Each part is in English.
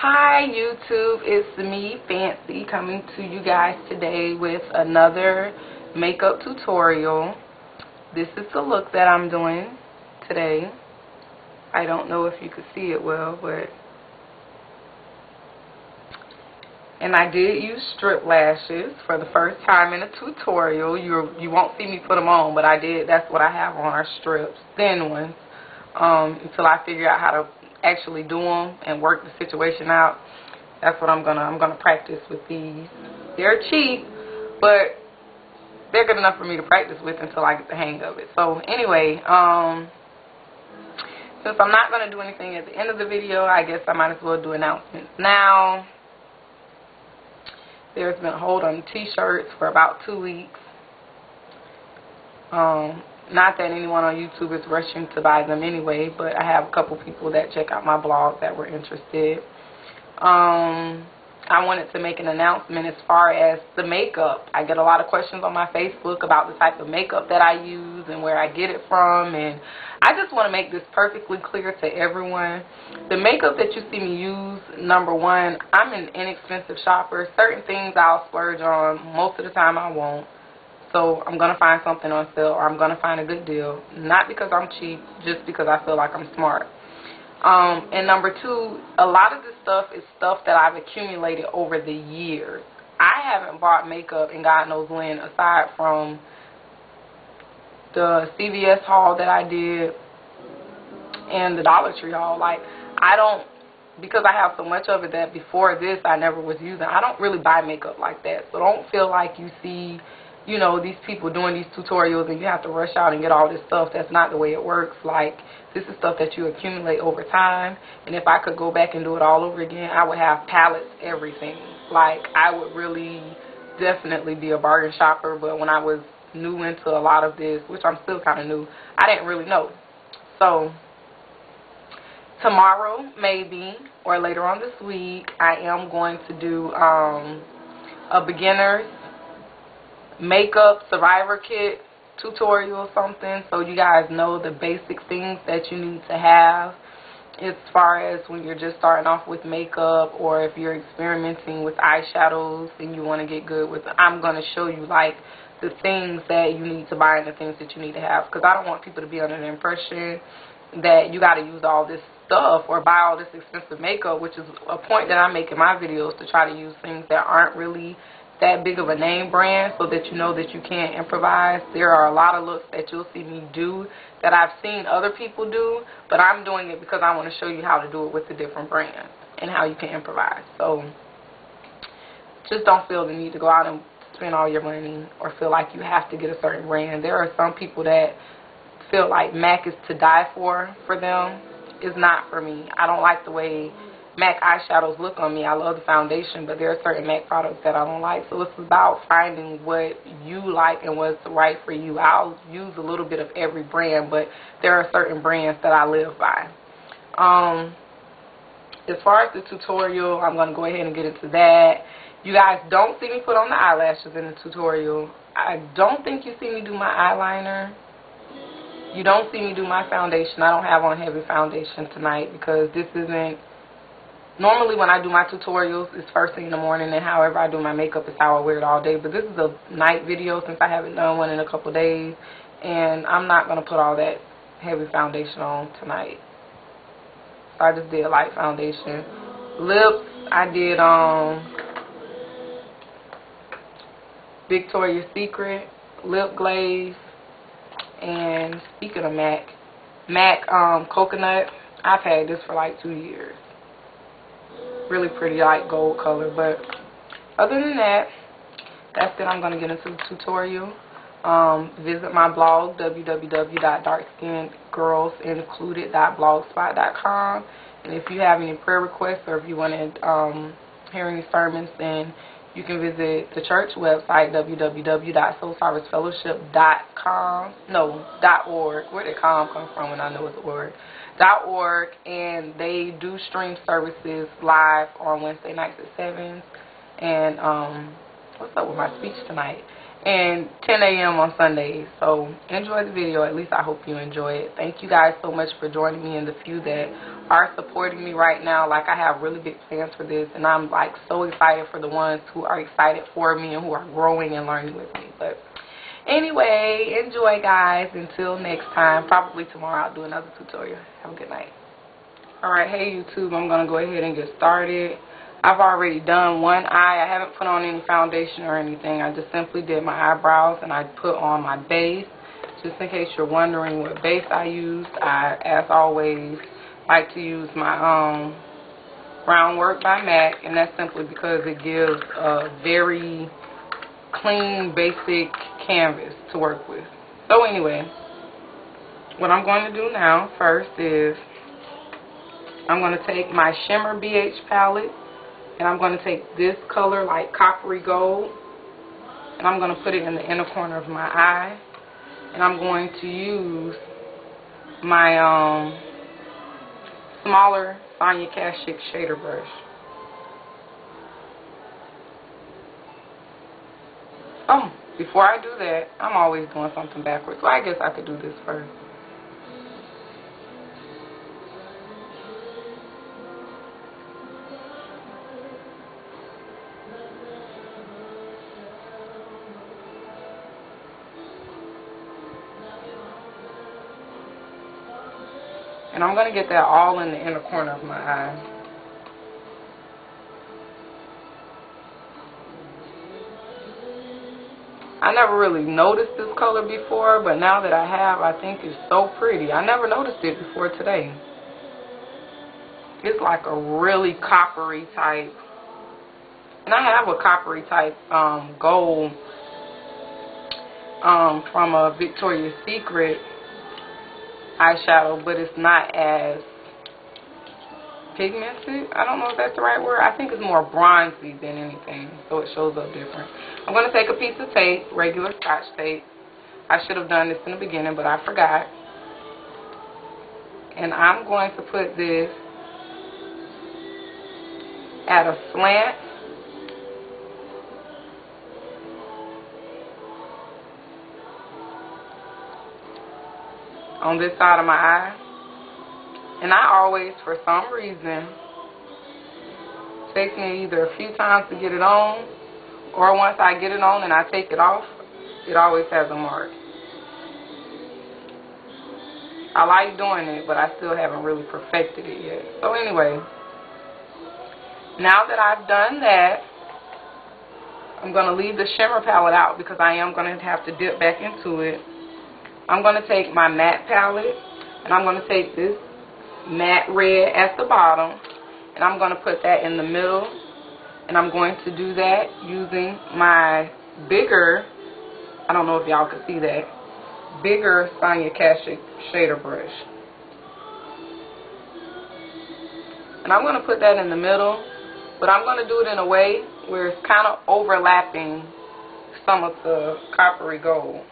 Hi YouTube, it's me, Fancy, coming to you guys today with another makeup tutorial. This is the look that I'm doing today. I don't know if you could see it well, and I did use strip lashes for the first time in a tutorial. You won't see me put them on, but I did. That's what I have on, are strips, thin ones, until I figure out how to actually do them and work the situation out. That's what I'm gonna practice with these. They're cheap, but they're good enough for me to practice with until I get the hang of it. So anyway, since I'm not gonna do anything at the end of the video, I guess I might as well do announcements now. There's been a hold on t-shirts for about 2 weeks. Not that anyone on YouTube is rushing to buy them anyway, but I have a couple people that check out my blog that were interested. I wanted to make an announcement as far as the makeup. I get a lot of questions on my Facebook about the type of makeup that I use and where I get it from, and I just want to make this perfectly clear to everyone. The makeup that you see me use, number one, I'm an inexpensive shopper. Certain things I'll splurge on. Most of the time I won't. So I'm going to find something on sale, or I'm going to find a good deal. Not because I'm cheap, just because I feel like I'm smart. And number two, a lot of this stuff is stuff that I've accumulated over the years. I haven't bought makeup in God knows when, aside from the CVS haul that I did and the Dollar Tree haul. Like, I don't, because I have so much of it that before this I never was using, I don't really buy makeup like that. So don't feel like you see, you know, these people doing these tutorials and you have to rush out and get all this stuff. That's not the way it works. Like, this is stuff that you accumulate over time. And if I could go back and do it all over again, I would have palettes, everything. Like, I would really definitely be a bargain shopper. But when I was new into a lot of this, which I'm still kind of new, I didn't really know. So tomorrow maybe, or later on this week, I am going to do a beginner's makeup survivor kit tutorial or something, so you guys know the basic things that you need to have as far as when you're just starting off with makeup, or if you're experimenting with eyeshadows and you want to get good with it. I'm going to show you like the things that you need to buy and the things that you need to have, because I don't want people to be under the impression that you got to use all this stuff or buy all this expensive makeup, which is a point that I make in my videos, to try to use things that aren't really that big of a name brand, so that you know that you can improvise. There are a lot of looks that you'll see me do that I've seen other people do, but I'm doing it because I want to show you how to do it with the different brands and how you can improvise. So just don't feel the need to go out and spend all your money or feel like you have to get a certain brand. There are some people that feel like MAC is to die for them. It's not for me. I don't like the way MAC eyeshadows look on me. I love the foundation, but there are certain MAC products that I don't like. So it's about finding what you like and what's right for you. I'll use a little bit of every brand, but there are certain brands that I live by. As far as the tutorial, I'm going to go ahead and get into that. You guys don't see me put on the eyelashes in the tutorial. I don't think you see me do my eyeliner. You don't see me do my foundation. I don't have on heavy foundation tonight because this isn't, normally when I do my tutorials, it's first thing in the morning, and however I do my makeup is how I wear it all day. But this is a night video since I haven't done one in a couple days, and I'm not going to put all that heavy foundation on tonight. So I just did light foundation. Lips, I did Victoria's Secret lip glaze. And speaking of MAC coconut, I've had this for like 2 years. Really pretty, light gold color. But other than that, that's it. I'm going to get into the tutorial. Visit my blog, www.darkskinedgirlsincluded.blogspot.com. And if you have any prayer requests, or if you want to hear any sermons, then you can visit the church website, www.soulservicefellowship.com. No, .org. Where did com come from when I know it's a word? .org, and they do stream services live on Wednesday nights at 7. And what's up with my speech tonight? And 10 a.m. on Sundays. So enjoy the video. At least I hope you enjoy it. Thank you guys so much for joining me, and the few that are supporting me right now. Like, I have really big plans for this, and I'm like so excited for the ones who are excited for me and who are growing and learning with me. But anyway, enjoy, guys. Until next time, probably tomorrow I'll do another tutorial. Have a good night. Alright, hey YouTube, I'm going to go ahead and get started. I've already done one eye. I haven't put on any foundation or anything. I just simply did my eyebrows, and I put on my base. Just in case you're wondering what base I used, I, as always, like to use my Brown Work by MAC, and that's simply because it gives a very clean, basic canvas to work with. So anyway, what I'm going to do now first is I'm going to take my Shimmer BH palette, and I'm going to take this color, like coppery gold, and I'm going to put it in the inner corner of my eye, and I'm going to use my smaller Sonia Kashuk shader brush. Oh, before I do that, I'm always doing something backwards, so I guess I could do this first. And I'm going to get that all in the inner corner of my eye. I never really noticed this color before, but now that I have, I think it's so pretty. I never noticed it before today. It's like a really coppery type. And I have a coppery type gold from a Victoria's Secret eyeshadow, but it's not as pigmented. I don't know if that's the right word. I think it's more bronzy than anything, so it shows up different. I'm going to take a piece of tape, regular Scotch tape. I should have done this in the beginning, but I forgot. And I'm going to put this at a slant on this side of my eye. And I always, for some reason, takes me either a few times to get it on, or once I get it on and I take it off, it always has a mark. I like doing it, but I still haven't really perfected it yet. So anyway, now that I've done that, I'm going to leave the shimmer palette out because I am going to have to dip back into it. I'm going to take my matte palette, and I'm going to take this matte red at the bottom, and I'm going to put that in the middle, and I'm going to do that using my bigger, I don't know if y'all can see that, bigger Sonia Kashuk shader brush. And I'm going to put that in the middle, but I'm going to do it in a way where it's kind of overlapping some of the coppery gold.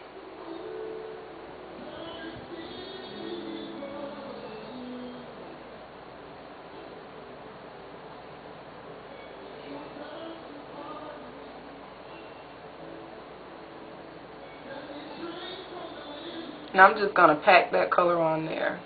And I'm just going to pack that color on there.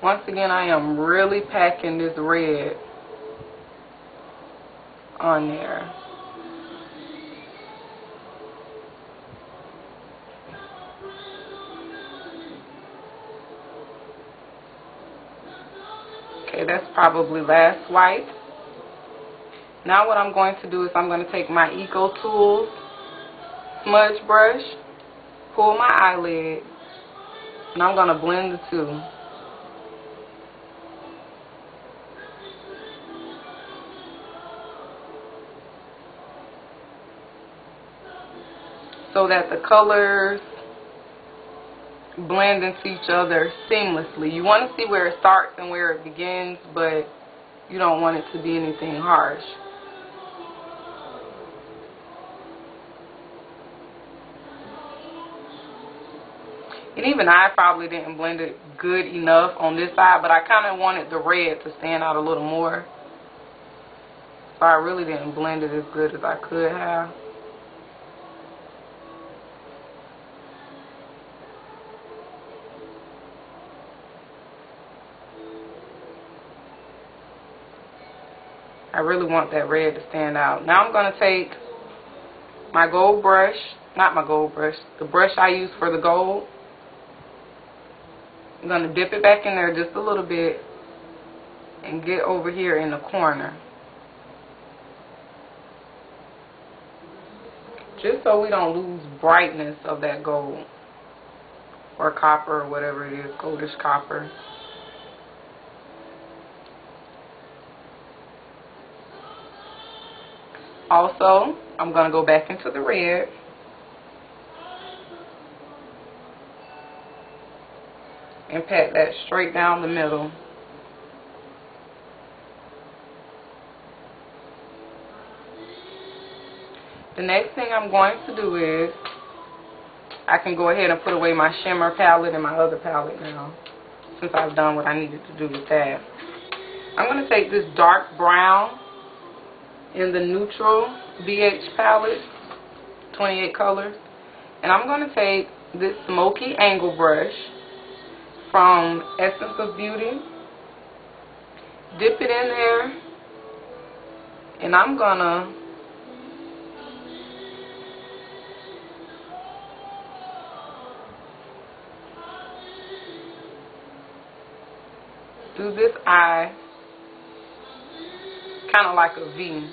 Once again, I am really packing this red on there. Okay, that's probably last swipe. Now what I'm going to do is I'm going to take my Eco Tools smudge brush, pull my eyelid, and I'm going to blend the two. So that the colors blend into each other seamlessly. You want to see where it starts and where it begins, but you don't want it to be anything harsh. And even I probably didn't blend it good enough on this side, but I kind of wanted the red to stand out a little more. So I really didn't blend it as good as I could have. I really want that red to stand out. Now I'm going to take my gold brush, not my gold brush, the brush I use for the gold. I'm going to dip it back in there just a little bit and get over here in the corner. Just so we don't lose brightness of that gold or copper or whatever it is, goldish copper. Also, I'm going to go back into the red. And pat that straight down the middle. The next thing I'm going to do is, I can go ahead and put away my shimmer palette and my other palette now, since I've done what I needed to do with that. I'm going to take this dark brown in the neutral BH palette, 28 colors, and I'm going to take this smoky angle brush from Essence of Beauty, dip it in there, and I'm going to do this eye kind of like a V.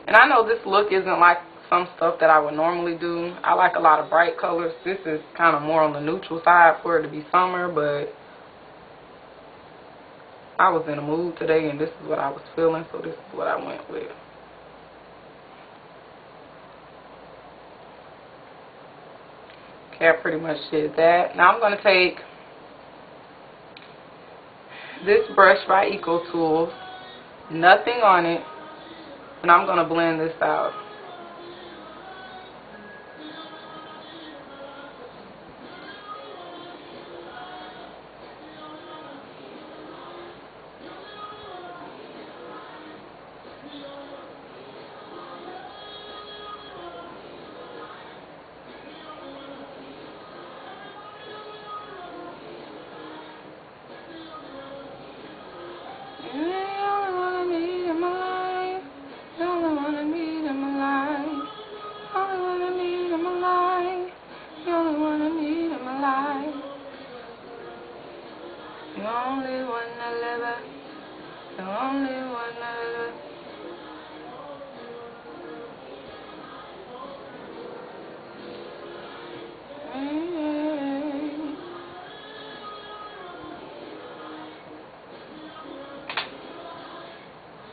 And I know this look isn't like some stuff that I would normally do. I like a lot of bright colors. This is kind of more on the neutral side for it to be summer, but I was in a mood today and this is what I was feeling, so this is what I went with. Okay, I pretty much did that. Now I'm going to take this brush by Eco Tools, nothing on it, and I'm going to blend this out. The only one I live, the only one I live.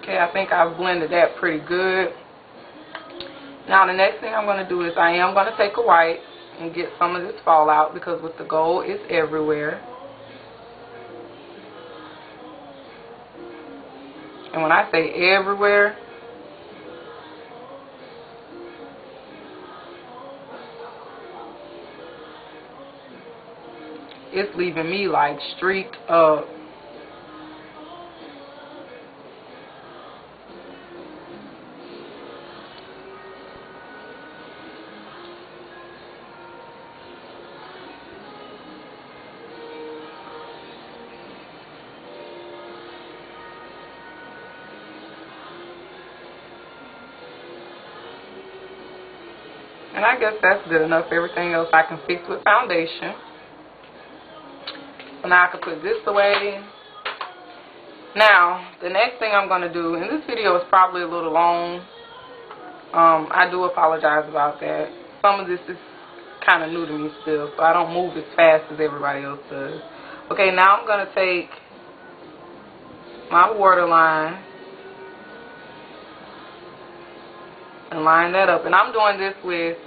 Okay, I think I've blended that pretty good. Now the next thing I'm going to do is I am going to take a white and get some of this fallout, because with the gold it's everywhere. And when I say everywhere, it's leaving me like streaked up. And I guess that's good enough. Everything else I can fix with foundation. So now I can put this away. Now, the next thing I'm going to do, and this video is probably a little long. I do apologize about that. Some of this is kind of new to me still, so I don't move as fast as everybody else does. Okay, now I'm going to take my waterline and line that up. And I'm doing this with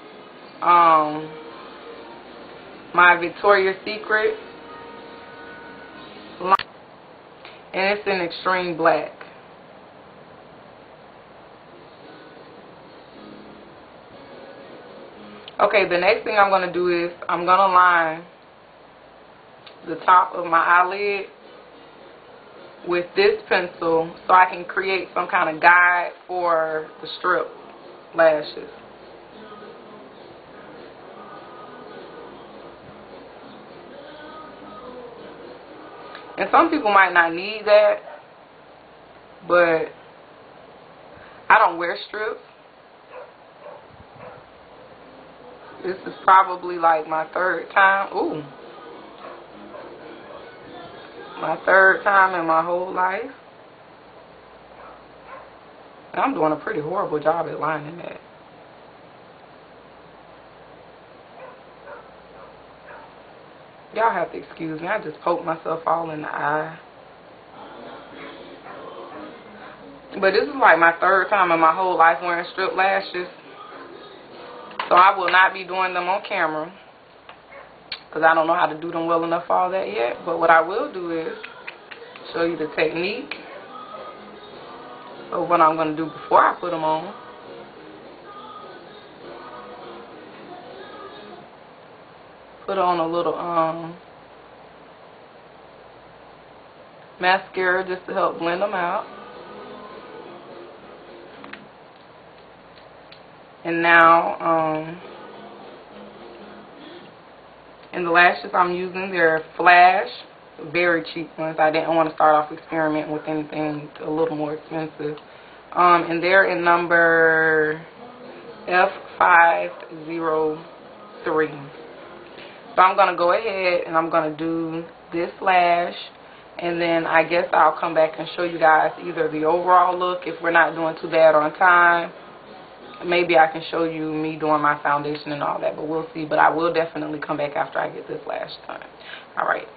my Victoria's Secret line, and it's in extreme black. Okay, the next thing I'm going to do is I'm going to line the top of my eyelid with this pencil so I can create some kind of guide for the strip lashes. And some people might not need that, but I don't wear strips. This is probably like my third time. Ooh. My third time in my whole life. And I'm doing a pretty horrible job at lining that. Y'all have to excuse me. I just poked myself all in the eye. But this is like my third time in my whole life wearing strip lashes. So I will not be doing them on camera, because I don't know how to do them well enough for all that yet. But what I will do is show you the technique of what I'm going to do before I put them on. Put on a little mascara just to help blend them out. And now, and the lashes I'm using, they're Flash, very cheap ones. I didn't want to start off experimenting with anything a little more expensive. And they're in number F503. So I'm going to go ahead and I'm going to do this lash. And then I guess I'll come back and show you guys either the overall look if we're not doing too bad on time. Maybe I can show you me doing my foundation and all that, but we'll see. But I will definitely come back after I get this lash done. All right.